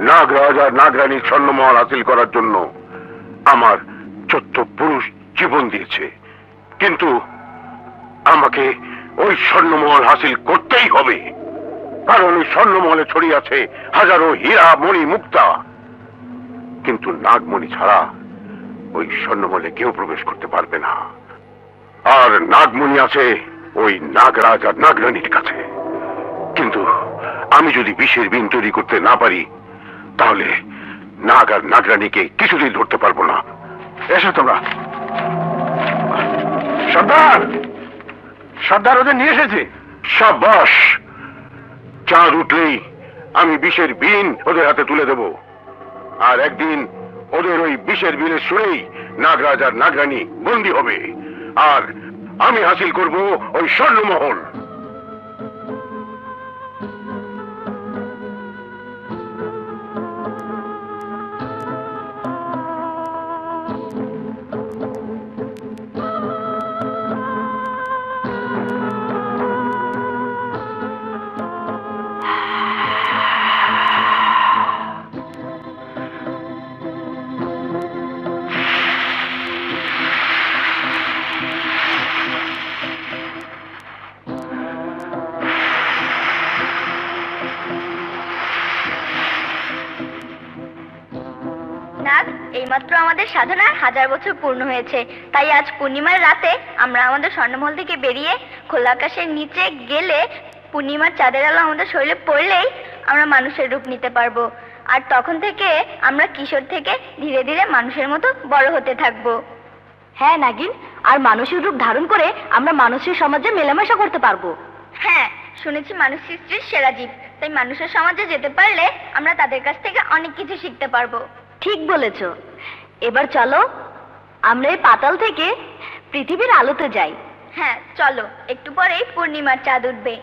নাগরাজ আর নাগরানীর স্বর্ণমহল হাসিল করার জন্য আমার 14 পুরুষ জীবন দিয়েছে, কিন্তু আমাকে ওই স্বর্ণমহল হাসিল করতেই হবে, কারণ ওই স্বর্ণমহলে ছড়িয়ে আছে হাজারো হীরা মণি মুক্তা। কিন্তু নাগমণি ছাড়া ওই স্বর্ণমহলে কেউ প্রবেশ করতে পারবে না। আর নাগমণি আছে ওই নাগরাজ আর নাগরানীর কাছে। কিন্তু আমি যদি বিষের বিন তৈরি করতে না পারি, তাহলে নাগ আর নাগরানীকে কিছুদিন ধরতে পারবো না। এসো তোমরা। সর্দার, সর্দার ওদের নিয়ে এসেছে। সাবাস, চাঁদ উঠলেই আমি বিষের বিন ওদের হাতে তুলে দেব, আর একদিন ওদের ওই বিষের বিনের সুরেই নাগরাজ আর নাগরানী বন্দী হবে, আর আমি হাসিল করব ওই স্বর্ণমহল। এইমাত্র আমাদের সাধনার 1000 বছর পূর্ণ হয়েছে, তাই আজ পূর্ণিমার রাতে আমরা আমাদের স্বর্ণমহল থেকে বেরিয়ে খোলা আকাশের নিচে গেলে পূর্ণিমার চাঁদের আলো আমাদের শরীরে পড়লেই আমরা মানুষের রূপ নিতে পারবো, আর তখন থেকে আমরা কিশোর থেকে ধীরে ধীরে মানুষের মতো বড় হতে থাকবো। হ্যাঁ নাগিন, আর মানুষের রূপ ধারণ করে আমরা মানুষের সমাজে মেলামেশা করতে পারবো। হ্যাঁ, শুনেছি মানুষ সৃষ্টির সেরা জীব, তাই মানুষের সমাজে যেতে পারলে আমরা তাদের কাছ থেকে অনেক কিছু শিখতে পারবো। ঠিক বলেছ। এবার চলো আমরা এই পাতাল থেকে পৃথিবীর আলোতে যাই। হ্যাঁ চলো, একটু পরেই পূর্ণিমার চাঁদ উঠবে।